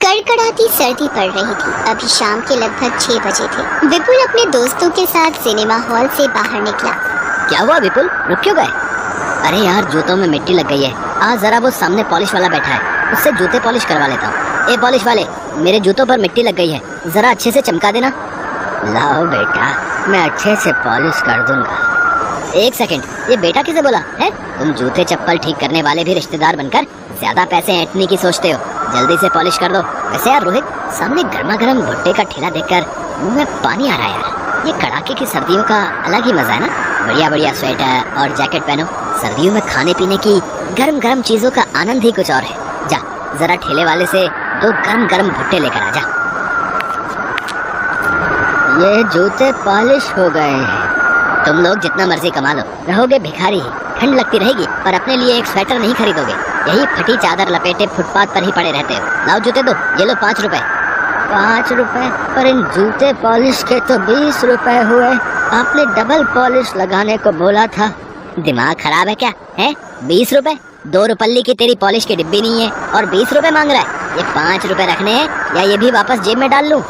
कड़कड़ाती सर्दी पड़ रही थी। अभी शाम के लगभग 6 बजे थे। विपुल अपने दोस्तों के साथ सिनेमा हॉल से बाहर निकला। क्या हुआ विपुल, रुक क्यों गए? अरे यार, जूतों में मिट्टी लग गई है। आज जरा वो सामने पॉलिश वाला बैठा है, उससे जूते पॉलिश करवा लेता हूँ। ए पॉलिश वाले, मेरे जूतों पर मिट्टी लग गई है, जरा अच्छे से चमका देना। लाओ बेटा, मैं अच्छे से पॉलिश कर दूंगा। एक सेकंड, ये बेटा किसे बोला है? तुम जूते चप्पल ठीक करने वाले भी रिश्तेदार बनकर ज्यादा पैसे ऐंठने की सोचते हो। जल्दी से पॉलिश कर दो। वैसे यार रोहित, सामने गर्मा गर्म भुट्टे का ठेला देखकर मुंह में पानी आ रहा है यार। ये कड़ाके की सर्दियों का अलग ही मजा है ना। बढ़िया बढ़िया स्वेटर और जैकेट पहनो। सर्दियों में खाने पीने की गर्म गर्म चीजों का आनंद ही कुछ और है। जा जरा ठेले वाले से 2 गर्म गर्म भुट्टे लेकर आ जा। ये जूते पॉलिश हो गए हैं। तुम लोग जितना मर्जी कमा लो, रहोगे भिखारी ही। ठंड लगती रहेगी और अपने लिए एक स्वेटर नहीं खरीदोगे। यही फटी चादर लपेटे फुटपाथ पर ही पड़े रहते हो। लाओ जूते दो, ये लो 5 रुपए। 5 रुपए? पर इन जूते पॉलिश के तो 20 रुपए हुए। आपने डबल पॉलिश लगाने को बोला था। दिमाग खराब है क्या है? 20 रुपए? 2 रुपल्ली की तेरी पॉलिश की डिब्बी नहीं है और 20 रुपए मांग रहा है। ये 5 रुपए रखने हैं या ये भी वापस जेब में डाल लूं?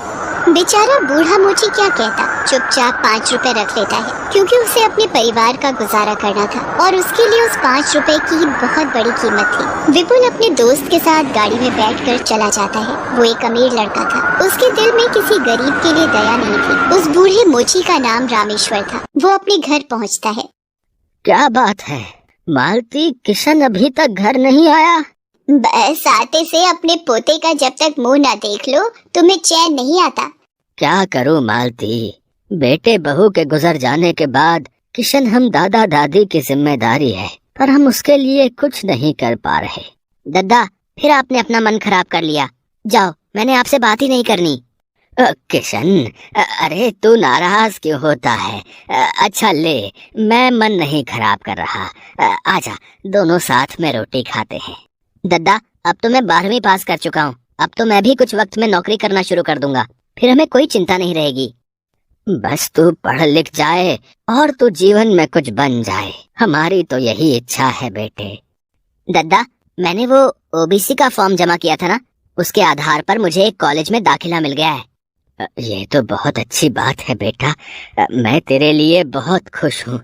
बेचारा बूढ़ा मोची क्या कहता, चुपचाप 5 रुपए रख लेता है, क्योंकि उसे अपने परिवार का गुजारा करना था और उसके लिए उस 5 रुपए की बहुत बड़ी कीमत थी। विपुल अपने दोस्त के साथ गाड़ी में बैठकर चला जाता है। वो एक अमीर लड़का था। उसके दिल में किसी गरीब के लिए दया नहीं थी। उस बूढ़े मोची का नाम रामेश्वर था। वो अपने घर पहुँचता है। क्या बात है मालती, किशन अभी तक घर नहीं आया? बस आते से अपने पोते का जब तक मुंह ना देख लो तुम्हें चैन नहीं आता। क्या करूं मालती, बेटे बहू के गुजर जाने के बाद किशन हम दादा दादी की जिम्मेदारी है, पर हम उसके लिए कुछ नहीं कर पा रहे। दद्दा, फिर आपने अपना मन खराब कर लिया। जाओ, मैंने आपसे बात ही नहीं करनी। किशन, अरे तू नाराज क्यों होता है? अच्छा ले, मैं मन नहीं खराब कर रहा। आजा, दोनों साथ में रोटी खाते हैं। दद्दा, अब तो मैं 12वीं पास कर चुका हूँ। अब तो मैं भी कुछ वक्त में नौकरी करना शुरू कर दूंगा, फिर हमें कोई चिंता नहीं रहेगी। बस तू पढ़ लिख जाए और तू जीवन में कुछ बन जाए, हमारी तो यही इच्छा है बेटे। दद्दा, मैंने वो ओबीसी का फॉर्म जमा किया था ना, उसके आधार पर मुझे एक कॉलेज में दाखिला मिल गया है। ये तो बहुत अच्छी बात है बेटा, मैं तेरे लिए बहुत खुश हूँ।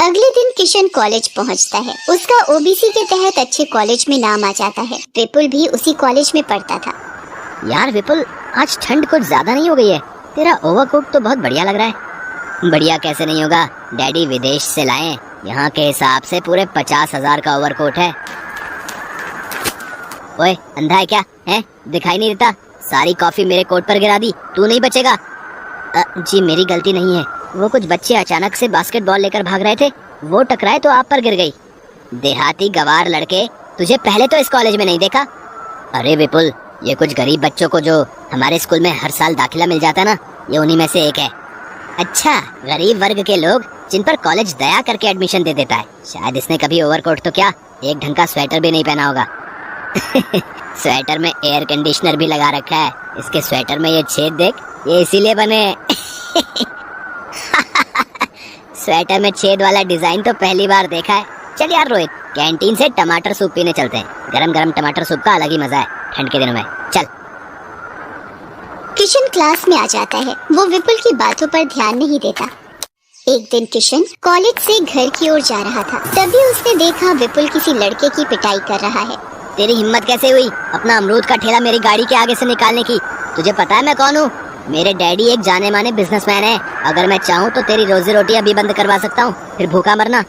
अगले दिन किशन कॉलेज पहुंचता है। उसका ओबीसी के तहत अच्छे कॉलेज में नाम आ जाता है। विपुल भी उसी कॉलेज में पढ़ता था। यार विपुल, आज ठंड कुछ ज्यादा नहीं हो गई है? तेरा ओवरकोट तो बहुत बढ़िया लग रहा है। बढ़िया कैसे नहीं होगा, डैडी विदेश से लाए। यहाँ के हिसाब से पूरे 50,000 का ओवरकोट है। ओए, अंधा है क्या है? दिखाई नहीं देता? सारी कॉफी मेरे कोट पर गिरा दी, तू नहीं बचेगा। जी मेरी गलती नहीं है, वो कुछ बच्चे अचानक से बास्केटबॉल लेकर भाग रहे थे, वो टकराए तो आप पर गिर गई। देहाती गवार लड़के, तुझे पहले तो इस कॉलेज में नहीं देखा? अरे विपुल, ये कुछ गरीब बच्चों को जो हमारे स्कूल में हर साल दाखिला मिल जाता ना, ये उन्हीं में से एक है। अच्छा, गरीब वर्ग के लोग जिन पर कॉलेज दया करके एडमिशन दे देता है। शायद इसने कभी ओवरकोट तो क्या, एक ढंग का स्वेटर भी नहीं पहना होगा। स्वेटर में एयर कंडीशनर भी लगा रखा है। इसके स्वेटर में ये छेद देख, ये इसीलिए बने। स्वेटर में छेद वाला डिजाइन तो पहली बार देखा है। चल यार रोहित, कैंटीन से टमाटर सूप पीने चलते हैं। गरम गरम टमाटर सूप का अलग ही मजा है ठंड के दिनों में। चल। किशन क्लास में आ जाता है। वो विपुल की बातों पर ध्यान नहीं देता। एक दिन किशन कॉलेज से घर की ओर जा रहा था, तभी उसने देखा विपुल किसी लड़के की पिटाई कर रहा है। तेरी हिम्मत कैसे हुई अपना अमरूद का ठेला मेरी गाड़ी के आगे से निकालने की? तुझे पता है मैं कौन हूँ? मेरे डैडी एक जाने माने बिजनेसमैन है। अगर मैं चाहूँ तो तेरी रोजी रोटी अभी बंद करवा सकता हूँ, फिर भूखा मरना।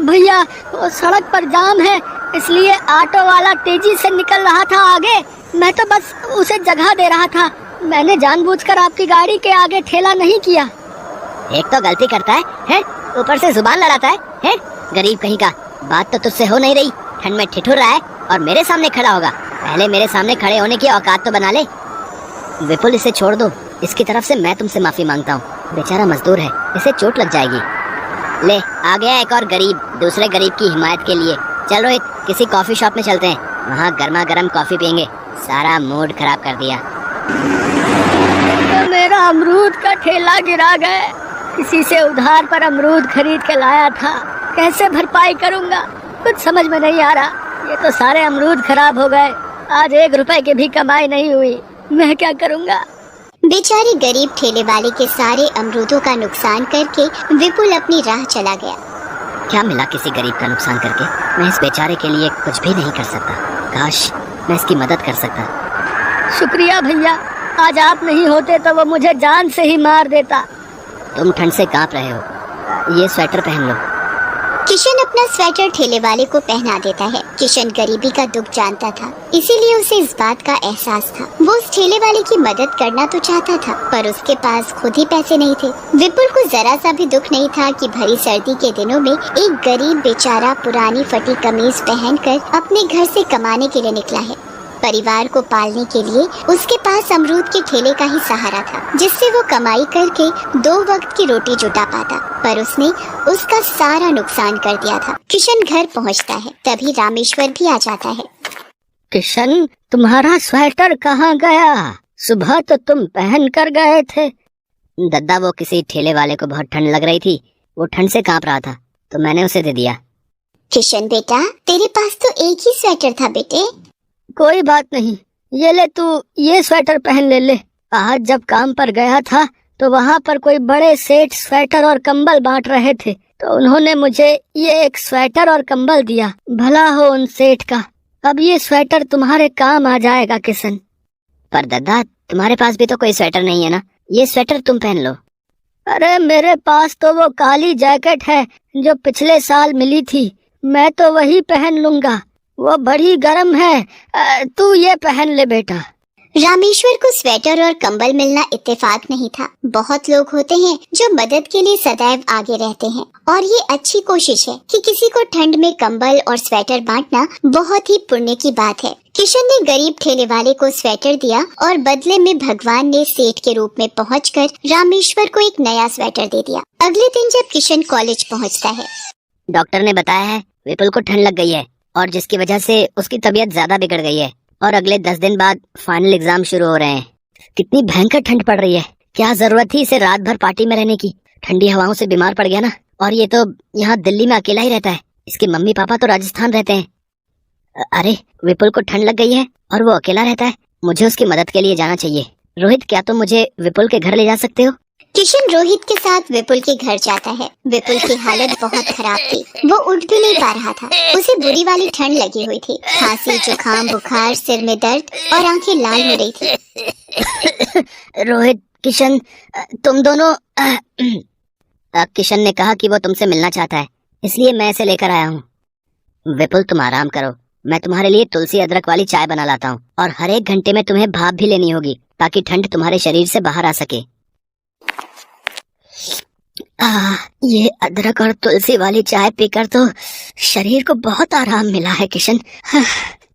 भैया, वो सड़क पर जाम है, इसलिए ऑटो वाला तेजी से निकल रहा था आगे। मैं तो बस उसे जगह दे रहा था। मैंने जानबूझकर आपकी गाड़ी के आगे ठेला नहीं किया। एक तो गलती करता है, ऊपर से जुबान लड़ाता है? गरीब कहीं का। बात तो तुझसे हो नहीं रही। ठंड में ठिठुर रहा है और मेरे सामने खड़ा होगा। पहले मेरे सामने खड़े होने की औकात तो बना ले। विपुल, इसे छोड़ दो। इसकी तरफ से मैं तुमसे माफी मांगता हूँ। बेचारा मजदूर है, इसे चोट लग जाएगी। ले, आ गया एक और गरीब, दूसरे गरीब की हिमायत के लिए। चल रोहित, किसी कॉफी शॉप में चलते हैं, वहाँ गर्मा गर्म कॉफी पियेंगे। सारा मूड खराब कर दिया। मेरा अमरूद का ठेला गिरा गया। किसी से उधार पर अमरूद खरीद के लाया था, कैसे भरपाई करूँगा कुछ समझ में नहीं आ रहा। ये तो सारे अमरूद खराब हो गए। आज 1 रुपए की भी कमाई नहीं हुई, मैं क्या करूँगा? बेचारे गरीब ठेले वाले के सारे अमरूदों का नुकसान करके विपुल अपनी राह चला गया। क्या मिला किसी गरीब का नुकसान करके? मैं इस बेचारे के लिए कुछ भी नहीं कर सकता। काश मैं इसकी मदद कर सकता। शुक्रिया भैया, आज आप नहीं होते तो वो मुझे जान से ही मार देता। तुम ठंड से कांप रहे हो, ये स्वेटर पहन लो। किशन अपना स्वेटर ठेले वाले को पहना देता है। किशन गरीबी का दुख जानता था, इसीलिए उसे इस बात का एहसास था। वो उस ठेले वाले की मदद करना तो चाहता था, पर उसके पास खुद ही पैसे नहीं थे। विपुल को जरा सा भी दुख नहीं था कि भरी सर्दी के दिनों में एक गरीब बेचारा पुरानी फटी कमीज पहनकर अपने घर से कमाने के लिए निकला है। परिवार को पालने के लिए उसके पास अमरूद के ठेले का ही सहारा था, जिससे वो कमाई करके 2 वक्त की रोटी जुटा पाता। पर उसने उसका सारा नुकसान कर दिया था। किशन घर पहुंचता है, तभी रामेश्वर भी आ जाता है। किशन, तुम्हारा स्वेटर कहाँ गया? सुबह तो तुम पहन कर गए थे। दद्दा, वो किसी ठेले वाले को बहुत ठंड लग रही थी, वो ठंड से कांप रहा था तो मैंने उसे दे दिया। किशन बेटा, तेरे पास तो एक ही स्वेटर था बेटे। कोई बात नहीं, ये ले, तू ये स्वेटर पहन ले। आज जब काम पर गया था तो वहाँ पर कोई बड़े सेठ स्वेटर और कंबल बांट रहे थे, तो उन्होंने मुझे ये एक स्वेटर और कंबल दिया। भला हो उन सेठ का। अब ये स्वेटर तुम्हारे काम आ जाएगा किशन। पर दादा, तुम्हारे पास भी तो कोई स्वेटर नहीं है ना, ये स्वेटर तुम पहन लो। अरे मेरे पास तो वो काली जैकेट है जो पिछले साल मिली थी, मैं तो वही पहन लूंगा, वो बड़ी गर्म है। तू ये पहन ले बेटा। रामेश्वर को स्वेटर और कंबल मिलना इत्तेफाक नहीं था। बहुत लोग होते हैं जो मदद के लिए सदैव आगे रहते हैं, और ये अच्छी कोशिश है कि किसी को ठंड में कंबल और स्वेटर बांटना बहुत ही पुण्य की बात है। किशन ने गरीब ठेले वाले को स्वेटर दिया और बदले में भगवान ने सेठ के रूप में पहुंचकर रामेश्वर को एक नया स्वेटर दे दिया। अगले दिन जब किशन कॉलेज पहुंचता है, डॉक्टर ने बताया है विपुल को ठंड लग गई है, और जिसकी वजह से उसकी तबीयत ज्यादा बिगड़ गई है, और अगले 10 दिन बाद फाइनल एग्जाम शुरू हो रहे हैं। कितनी भयंकर ठंड पड़ रही है, क्या जरूरत थी इसे रात भर पार्टी में रहने की। ठंडी हवाओं से बीमार पड़ गया ना, और ये तो यहाँ दिल्ली में अकेला ही रहता है, इसके मम्मी पापा तो राजस्थान रहते हैं। अरे विपुल को ठंड लग गई है और वो अकेला रहता है, मुझे उसकी मदद के लिए जाना चाहिए। रोहित, क्या तुम मुझे विपुल के घर ले जा सकते हो? किशन रोहित के साथ विपुल के घर जाता है। विपुल की हालत बहुत खराब थी, वो उठ भी नहीं पा रहा था। उसे बुरी वाली ठंड लगी हुई थी, खांसी, जुकाम, बुखार, सिर में दर्द और आंखें लाल हो रही थी। रोहित, किशन, तुम दोनों किशन ने कहा कि वो तुमसे मिलना चाहता है, इसलिए मैं इसे लेकर आया हूँ। विपुल, तुम आराम करो, मैं तुम्हारे लिए तुलसी अदरक वाली चाय बना लाता हूँ, और हर 1 घंटे में तुम्हें भाप भी लेनी होगी ताकि ठंड तुम्हारे शरीर से बाहर आ सके। ये अदरक और तुलसी वाली चाय पीकर तो शरीर को बहुत आराम मिला है किशन।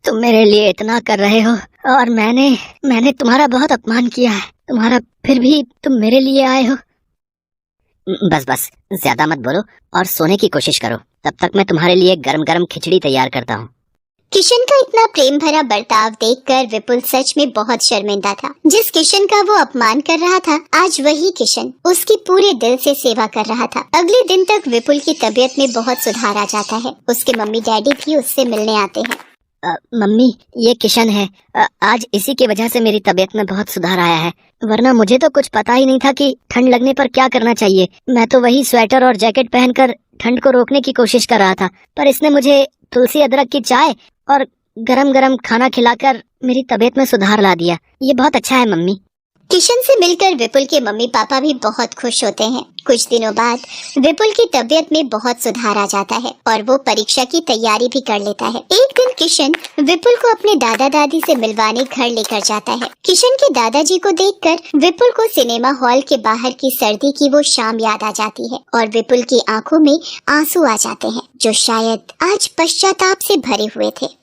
तुम मेरे लिए इतना कर रहे हो, और मैंने तुम्हारा बहुत अपमान किया है तुम्हारा, फिर भी तुम मेरे लिए आए हो। बस ज्यादा मत बोलो और सोने की कोशिश करो, तब तक मैं तुम्हारे लिए गरम गरम खिचड़ी तैयार करता हूँ। किशन का इतना प्रेम भरा बर्ताव देखकर विपुल सच में बहुत शर्मिंदा था। जिस किशन का वो अपमान कर रहा था, आज वही किशन उसकी पूरे दिल से सेवा कर रहा था। अगले दिन तक विपुल की तबीयत में बहुत सुधार आ जाता है। उसके मम्मी डैडी भी उससे मिलने आते हैं। मम्मी, ये किशन है। आज इसी की वजह से मेरी तबीयत में बहुत सुधार आया है, वरना मुझे तो कुछ पता ही नहीं था कि ठंड लगने पर क्या करना चाहिए। मैं तो वही स्वेटर और जैकेट पहनकर ठंड को रोकने की कोशिश कर रहा था, पर इसने मुझे तुलसी अदरक की चाय और गरम गरम खाना खिलाकर मेरी तबीयत में सुधार ला दिया। ये बहुत अच्छा है मम्मी। किशन से मिलकर विपुल के मम्मी पापा भी बहुत खुश होते हैं। कुछ दिनों बाद विपुल की तबीयत में बहुत सुधार आ जाता है और वो परीक्षा की तैयारी भी कर लेता है। एक दिन किशन विपुल को अपने दादा दादी से मिलवाने घर लेकर जाता है। किशन के दादाजी को देखकर विपुल को सिनेमा हॉल के बाहर की सर्दी की वो शाम याद आ जाती है और विपुल की आंखों में आंसू आ जाते हैं, जो शायद आज पश्चाताप से भरे हुए थे।